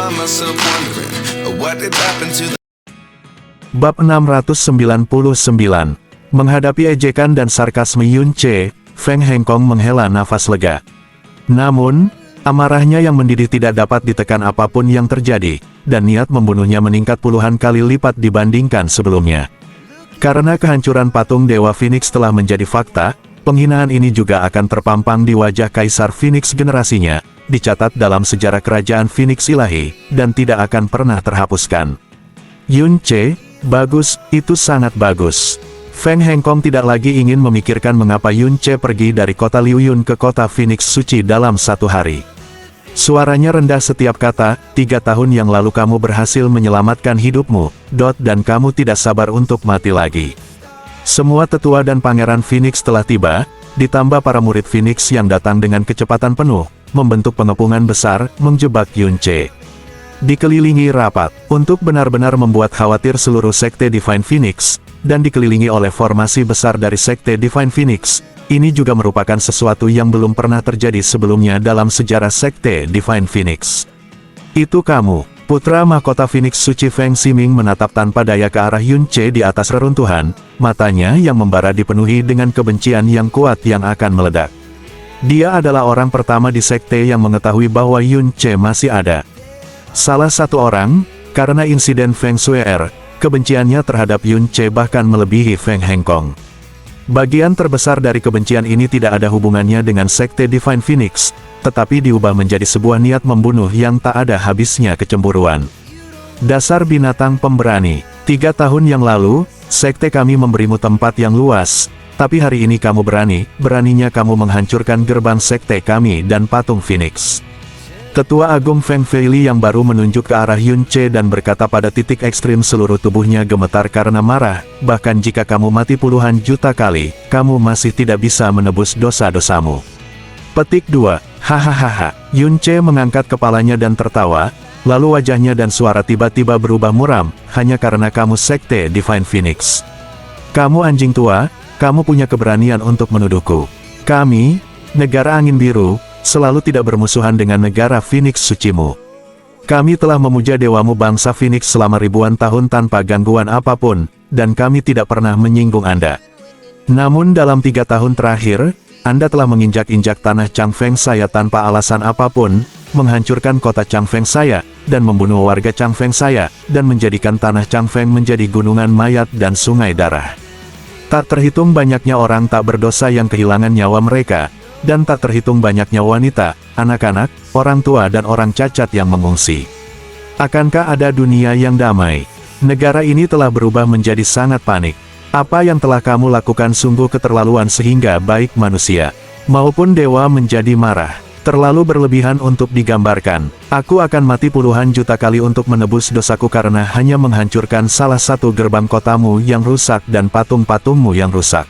find myself wondering what did happen to the Bab 699. Menghadapi ejekan dan sarkasme Yun Che, Feng Hengkong menghela nafas lega. Namun, amarahnya yang mendidih tidak dapat ditekan apapun yang terjadi, dan niat membunuhnya meningkat puluhan kali lipat dibandingkan sebelumnya. Karena kehancuran patung Dewa Phoenix telah menjadi fakta, penghinaan ini juga akan terpampang di wajah Kaisar Phoenix generasinya, dicatat dalam sejarah kerajaan Phoenix ilahi, dan tidak akan pernah terhapuskan. Yun Che, bagus, itu sangat bagus. Feng Hengkong tidak lagi ingin memikirkan mengapa Yun Che pergi dari kota Liu Yun ke kota Phoenix suci dalam satu hari. Suaranya rendah setiap kata, 3 tahun yang lalu kamu berhasil menyelamatkan hidupmu, dan kamu tidak sabar untuk mati lagi. Semua tetua dan pangeran Phoenix telah tiba, ditambah para murid Phoenix yang datang dengan kecepatan penuh, membentuk pengepungan besar, menjebak Yun Che. Dikelilingi rapat, untuk benar-benar membuat khawatir seluruh sekte Divine Phoenix, dan dikelilingi oleh formasi besar dari sekte Divine Phoenix. Ini juga merupakan sesuatu yang belum pernah terjadi sebelumnya dalam sejarah sekte Divine Phoenix. Itu kamu, putra mahkota Phoenix suci. Feng Ximing menatap tanpa daya ke arah Yun Che di atas reruntuhan, matanya yang membara dipenuhi dengan kebencian yang kuat yang akan meledak. Dia adalah orang pertama di sekte yang mengetahui bahwa Yun Che masih ada. Salah satu orang, karena insiden Feng Shui, kebenciannya terhadap Yun Che bahkan melebihi Feng Hengkong. Bagian terbesar dari kebencian ini tidak ada hubungannya dengan sekte Divine Phoenix, tetapi diubah menjadi sebuah niat membunuh yang tak ada habisnya kecemburuan. Dasar binatang pemberani, 3 tahun yang lalu, sekte kami memberimu tempat yang luas, tapi hari ini kamu beraninya kamu menghancurkan gerbang sekte kami dan patung Phoenix. Ketua Agung Feng Feili yang baru menunjuk ke arah Yun Che dan berkata pada titik ekstrim seluruh tubuhnya gemetar karena marah, bahkan jika kamu mati puluhan juta kali, kamu masih tidak bisa menebus dosa-dosamu. Petik 2. Hahaha. Yun Che mengangkat kepalanya dan tertawa, lalu wajahnya dan suara tiba-tiba berubah muram, hanya karena kamu sekte Divine Phoenix. Kamu anjing tua, kamu punya keberanian untuk menuduhku. Kami, negara angin biru, selalu tidak bermusuhan dengan negara Phoenix sucimu. Kami telah memuja dewamu bangsa Phoenix selama ribuan tahun tanpa gangguan apapun, dan kami tidak pernah menyinggung Anda. Namun dalam 3 tahun terakhir, Anda telah menginjak-injak tanah Changfeng saya tanpa alasan apapun, menghancurkan kota Changfeng saya, dan membunuh warga Changfeng saya, dan menjadikan tanah Changfeng menjadi gunungan mayat dan sungai darah. Tak terhitung banyaknya orang tak berdosa yang kehilangan nyawa mereka, dan tak terhitung banyaknya wanita, anak-anak, orang tua dan orang cacat yang mengungsi. Akankah ada dunia yang damai? Negara ini telah berubah menjadi sangat panik. Apa yang telah kamu lakukan sungguh keterlaluan sehingga baik manusia maupun dewa menjadi marah. Terlalu berlebihan untuk digambarkan. Aku akan mati puluhan juta kali untuk menebus dosaku karena hanya menghancurkan salah satu gerbang kotamu yang rusak dan patung-patungmu yang rusak.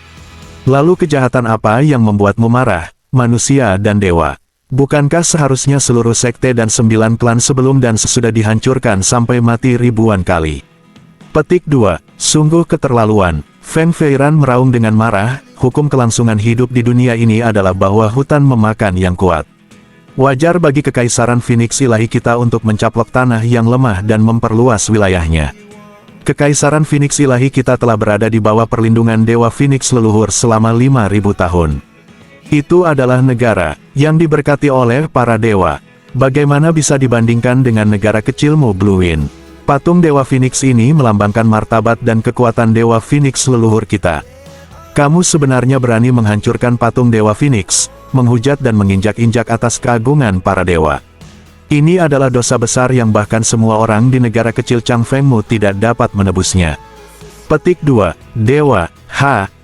Lalu kejahatan apa yang membuatmu marah? Manusia dan dewa. Bukankah seharusnya seluruh sekte dan 9 klan sebelum dan sesudah dihancurkan sampai mati ribuan kali? Petik 2. Sungguh keterlaluan. Feng Feiran meraung dengan marah, hukum kelangsungan hidup di dunia ini adalah bahwa hutan memakan yang kuat. Wajar bagi kekaisaran Phoenix ilahi kita untuk mencaplok tanah yang lemah dan memperluas wilayahnya. Kekaisaran Phoenix ilahi kita telah berada di bawah perlindungan Dewa Phoenix leluhur selama 5.000 tahun. Itu adalah negara yang diberkati oleh para dewa. Bagaimana bisa dibandingkan dengan negara kecilmu Blue Wind? Patung Dewa Phoenix ini melambangkan martabat dan kekuatan Dewa Phoenix leluhur kita. Kamu sebenarnya berani menghancurkan patung Dewa Phoenix, menghujat dan menginjak-injak atas keagungan para dewa. Ini adalah dosa besar yang bahkan semua orang di negara kecil Changfengmu tidak dapat menebusnya. Petik 2. Dewa.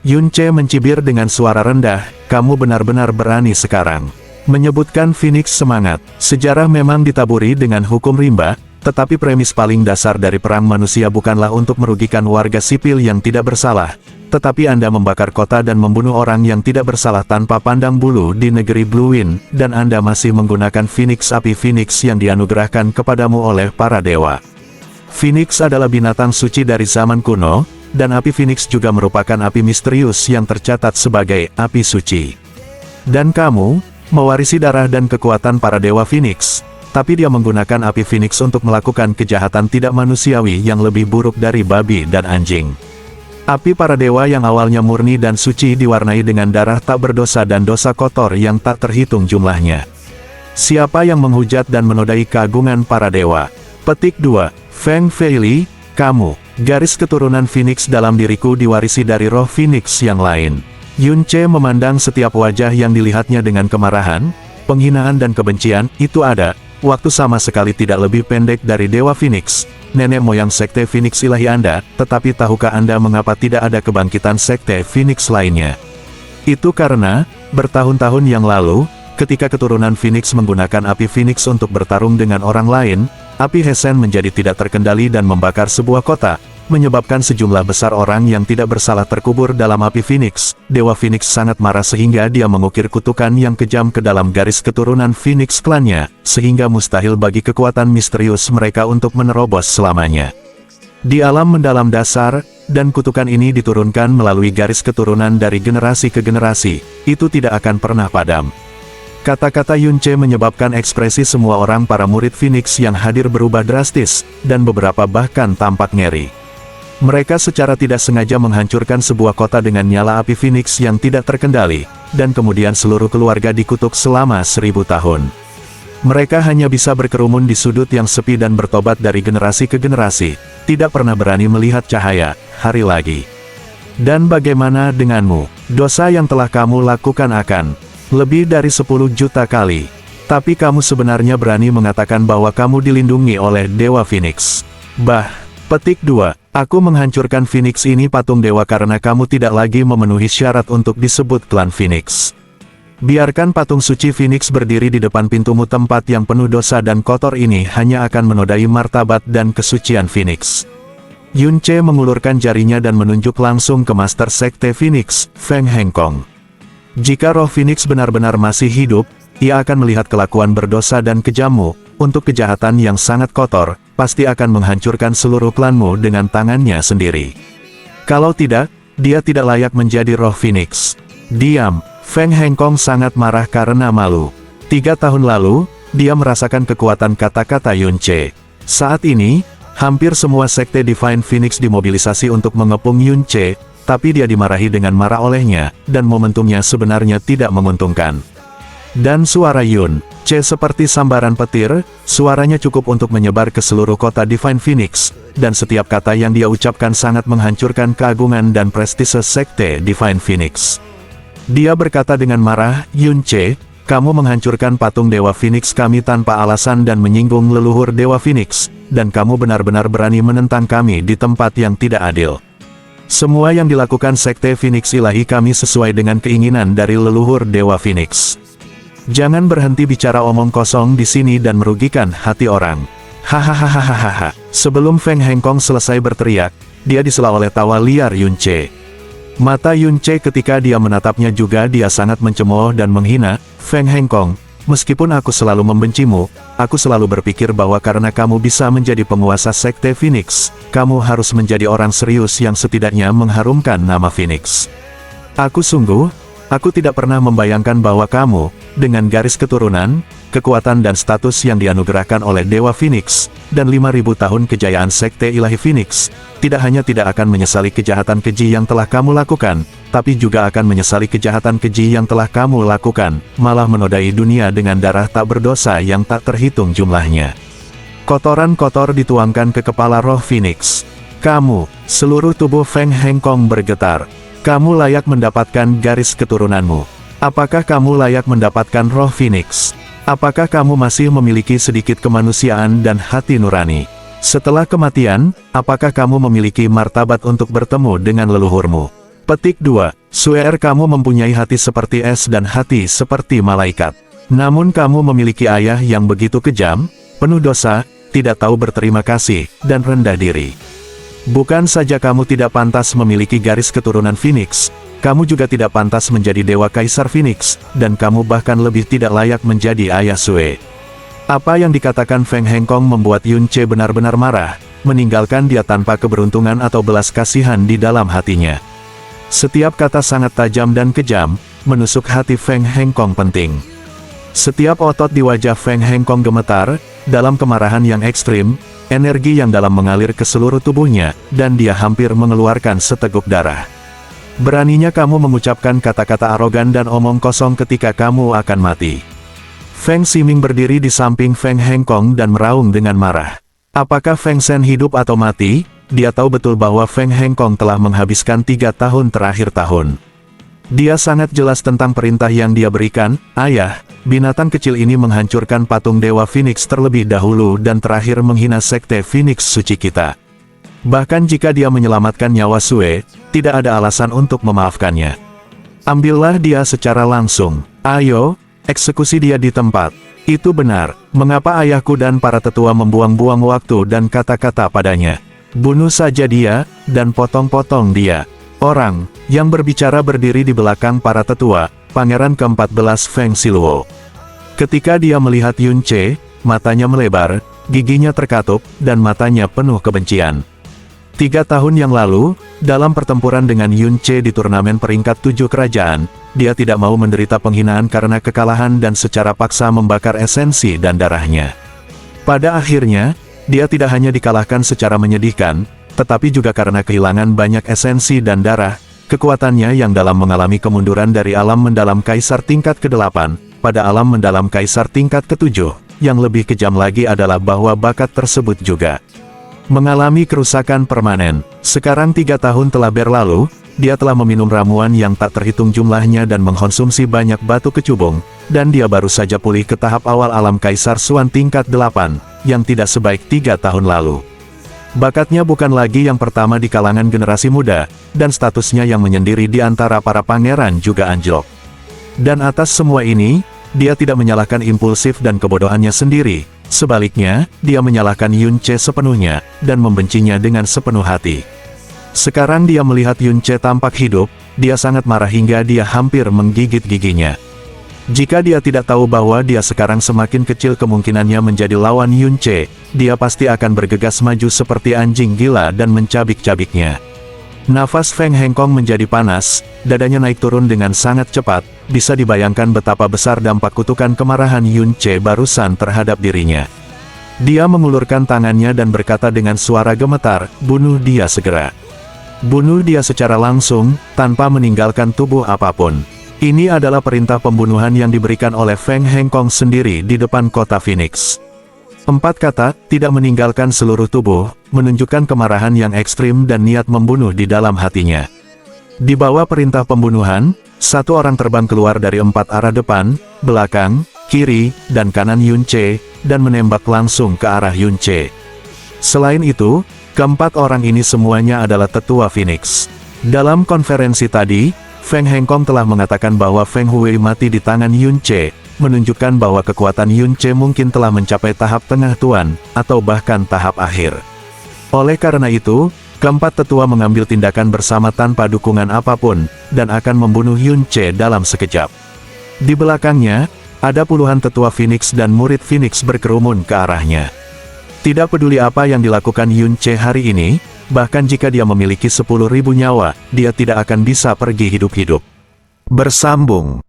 Yun Che mencibir dengan suara rendah, kamu benar-benar berani sekarang. Menyebutkan Phoenix semangat. Sejarah memang ditaburi dengan hukum rimba, tetapi premis paling dasar dari perang manusia bukanlah untuk merugikan warga sipil yang tidak bersalah, tetapi Anda membakar kota dan membunuh orang yang tidak bersalah tanpa pandang bulu di negeri Blue Wind, dan Anda masih menggunakan Phoenix api Phoenix yang dianugerahkan kepadamu oleh para dewa. Phoenix adalah binatang suci dari zaman kuno, dan api Phoenix juga merupakan api misterius yang tercatat sebagai api suci. Dan kamu, mewarisi darah dan kekuatan para dewa Phoenix. tapi dia menggunakan api Phoenix untuk melakukan kejahatan tidak manusiawi yang lebih buruk dari babi dan anjing. Api para dewa yang awalnya murni dan suci diwarnai dengan darah tak berdosa dan dosa kotor yang tak terhitung jumlahnya. Siapa yang menghujat dan menodai keagungan para dewa? Petik 2. Feng Feili, kamu. Garis keturunan Phoenix dalam diriku diwarisi dari roh Phoenix yang lain. Yun Ce memandang setiap wajah yang dilihatnya dengan kemarahan, penghinaan dan kebencian. Itu ada, waktu sama sekali tidak lebih pendek dari Dewa Phoenix, nenek moyang sekte Phoenix ilahi Anda, tetapi tahukah Anda mengapa tidak ada kebangkitan sekte Phoenix lainnya? Itu karena, bertahun-tahun yang lalu, ketika keturunan Phoenix menggunakan api Phoenix untuk bertarung dengan orang lain, api Hessen menjadi tidak terkendali dan membakar sebuah kota, menyebabkan sejumlah besar orang yang tidak bersalah terkubur dalam api Phoenix. Dewa Phoenix sangat marah sehingga dia mengukir kutukan yang kejam ke dalam garis keturunan Phoenix klannya, sehingga mustahil bagi kekuatan misterius mereka untuk menerobos selamanya. Di alam mendalam dasar, dan kutukan ini diturunkan melalui garis keturunan dari generasi ke generasi, itu tidak akan pernah padam. Kata-kata Yun Ce menyebabkan ekspresi semua orang para murid Phoenix yang hadir berubah drastis, dan beberapa bahkan tampak ngeri. Mereka secara tidak sengaja menghancurkan sebuah kota dengan nyala api Phoenix yang tidak terkendali, dan kemudian seluruh keluarga dikutuk selama 1000 tahun. Mereka hanya bisa berkerumun di sudut yang sepi dan bertobat dari generasi ke generasi, tidak pernah berani melihat cahaya hari lagi. Dan bagaimana denganmu? Dosa yang telah kamu lakukan akan lebih dari 10 juta kali. Tapi kamu sebenarnya berani mengatakan bahwa kamu dilindungi oleh Dewa Phoenix. Petik 2. Aku menghancurkan Phoenix ini patung dewa karena kamu tidak lagi memenuhi syarat untuk disebut klan Phoenix. Biarkan patung suci Phoenix berdiri di depan pintumu. Tempat yang penuh dosa dan kotor ini hanya akan menodai martabat dan kesucian Phoenix. Yun Ce mengulurkan jarinya dan menunjuk langsung ke Master Sekte Phoenix, Feng Hengkong. Jika roh Phoenix benar-benar masih hidup, ia akan melihat kelakuan berdosa dan kejammu, untuk kejahatan yang sangat kotor, pasti akan menghancurkan seluruh klanmu dengan tangannya sendiri. Kalau tidak, dia tidak layak menjadi roh Phoenix. Diam, Feng Hengkong sangat marah karena malu. 3 tahun lalu, dia merasakan kekuatan kata-kata Yun Ce. Saat ini, hampir semua sekte Divine Phoenix dimobilisasi untuk mengepung Yun Ce, tapi dia dimarahi dengan marah olehnya, dan momentumnya sebenarnya tidak menguntungkan. Dan suara Yun Ce seperti sambaran petir, suaranya cukup untuk menyebar ke seluruh kota Divine Phoenix, dan setiap kata yang dia ucapkan sangat menghancurkan keagungan dan prestise sekte Divine Phoenix. Dia berkata dengan marah, Yun Ce, kamu menghancurkan patung Dewa Phoenix kami tanpa alasan dan menyinggung leluhur Dewa Phoenix, dan kamu benar-benar berani menentang kami di tempat yang tidak adil. Semua yang dilakukan sekte Phoenix ilahi kami sesuai dengan keinginan dari leluhur Dewa Phoenix. Jangan berhenti bicara omong kosong di sini dan merugikan hati orang. Hahaha. Sebelum Feng Hengkong selesai berteriak, dia disela oleh tawa liar Yun Ce. Mata Yun Ce ketika dia menatapnya juga dia sangat mencemooh dan menghina. Feng Hengkong, meskipun aku selalu membencimu, aku selalu berpikir bahwa karena kamu bisa menjadi penguasa sekte Phoenix, kamu harus menjadi orang serius yang setidaknya mengharumkan nama Phoenix. Aku tidak pernah membayangkan bahwa kamu, dengan garis keturunan, kekuatan dan status yang dianugerahkan oleh Dewa Phoenix, dan 5000 tahun kejayaan sekte ilahi Phoenix, tidak hanya tidak akan menyesali kejahatan keji yang telah kamu lakukan, tapi juga akan menyesali kejahatan keji yang telah kamu lakukan, malah menodai dunia dengan darah tak berdosa yang tak terhitung jumlahnya. Kotoran kotor dituangkan ke kepala roh Phoenix. Kamu, seluruh tubuh Feng Hengkong bergetar. Kamu layak mendapatkan garis keturunanmu. Apakah kamu layak mendapatkan roh Phoenix? Apakah kamu masih memiliki sedikit kemanusiaan dan hati nurani? Setelah kematian, apakah kamu memiliki martabat untuk bertemu dengan leluhurmu? Petik 2. Suer kamu mempunyai hati seperti es dan hati seperti malaikat. Namun kamu memiliki ayah yang begitu kejam, penuh dosa, tidak tahu berterima kasih, dan rendah diri. Bukan saja kamu tidak pantas memiliki garis keturunan Phoenix, kamu juga tidak pantas menjadi Dewa Kaisar Phoenix, dan kamu bahkan lebih tidak layak menjadi ayah Sue. Apa yang dikatakan Feng Hengkong membuat Yun Ce benar-benar marah, meninggalkan dia tanpa keberuntungan atau belas kasihan di dalam hatinya. Setiap kata sangat tajam dan kejam, menusuk hati Feng Hengkong penting. Setiap otot di wajah Feng Hengkong gemetar, dalam kemarahan yang ekstrim, energi yang dalam mengalir ke seluruh tubuhnya, dan dia hampir mengeluarkan seteguk darah. Beraninya kamu mengucapkan kata-kata arogan dan omong kosong ketika kamu akan mati. Feng Ximing berdiri di samping Feng Hengkong dan meraung dengan marah. Apakah Feng Shen hidup atau mati? Dia tahu betul bahwa Feng Hengkong telah menghabiskan 3 tahun terakhir tahun. Dia sangat jelas tentang perintah yang dia berikan. Ayah, binatang kecil ini menghancurkan patung Dewa Phoenix terlebih dahulu dan terakhir menghina sekte Phoenix suci kita. Bahkan jika dia menyelamatkan nyawa Sue, tidak ada alasan untuk memaafkannya. Ambillah dia secara langsung. Ayo, eksekusi dia di tempat. Itu benar. Mengapa ayahku dan para tetua membuang-buang waktu dan kata-kata padanya? Bunuh saja dia, dan potong-potong dia. Orang yang berbicara berdiri di belakang para tetua, Pangeran ke-14 Feng Siluo. Ketika dia melihat Yun Ce, matanya melebar, giginya terkatup, dan matanya penuh kebencian. 3 tahun yang lalu, dalam pertempuran dengan Yun Ce di turnamen peringkat 7 kerajaan, dia tidak mau menderita penghinaan karena kekalahan dan secara paksa membakar esensi dan darahnya. Pada akhirnya, dia tidak hanya dikalahkan secara menyedihkan, tetapi juga karena kehilangan banyak esensi dan darah, kekuatannya yang dalam mengalami kemunduran dari alam mendalam kaisar tingkat ke-8, pada alam mendalam kaisar tingkat ke-7, yang lebih kejam lagi adalah bahwa bakat tersebut juga mengalami kerusakan permanen. Sekarang 3 tahun telah berlalu, dia telah meminum ramuan yang tak terhitung jumlahnya dan mengkonsumsi banyak batu kecubung, dan dia baru saja pulih ke tahap awal alam Kaisar Xuan tingkat 8, yang tidak sebaik 3 tahun lalu. Bakatnya bukan lagi yang pertama di kalangan generasi muda, dan statusnya yang menyendiri di antara para pangeran juga anjlok. Dan atas semua ini, dia tidak menyalahkan impulsif dan kebodohannya sendiri. Sebaliknya, dia menyalahkan Yun Ce sepenuhnya, dan membencinya dengan sepenuh hati. Sekarang dia melihat Yun Ce tampak hidup, dia sangat marah hingga dia hampir menggigit giginya. Jika dia tidak tahu bahwa dia sekarang semakin kecil kemungkinannya menjadi lawan Yun Ce, dia pasti akan bergegas maju seperti anjing gila dan mencabik-cabiknya. Nafas Feng Hengkong menjadi panas, dadanya naik turun dengan sangat cepat, bisa dibayangkan betapa besar dampak kutukan kemarahan Yun Ce barusan terhadap dirinya. Dia mengulurkan tangannya dan berkata dengan suara gemetar, "Bunuh dia segera. Bunuh dia secara langsung, tanpa meninggalkan tubuh apapun." Ini adalah perintah pembunuhan yang diberikan oleh Feng Hengkong sendiri di depan kota Phoenix. 4 kata, tidak meninggalkan seluruh tubuh, menunjukkan kemarahan yang ekstrim dan niat membunuh di dalam hatinya. Di bawah perintah pembunuhan, 1 orang terbang keluar dari 4 arah depan, belakang, kiri, dan kanan Yun Ce, dan menembak langsung ke arah Yun Ce. Selain itu, ke-4 orang ini semuanya adalah tetua Phoenix. Dalam konferensi tadi, Feng Hengkong telah mengatakan bahwa Feng Hui mati di tangan Yun Ce, menunjukkan bahwa kekuatan Yun Ce mungkin telah mencapai tahap tengah tuan, atau bahkan tahap akhir. Oleh karena itu, ke-4 tetua mengambil tindakan bersama tanpa dukungan apapun, dan akan membunuh Yun Ce dalam sekejap. Di belakangnya, ada puluhan tetua Phoenix dan murid Phoenix berkerumun ke arahnya. Tidak peduli apa yang dilakukan Yun Ce hari ini, bahkan jika dia memiliki 10.000 nyawa, dia tidak akan bisa pergi hidup-hidup. Bersambung.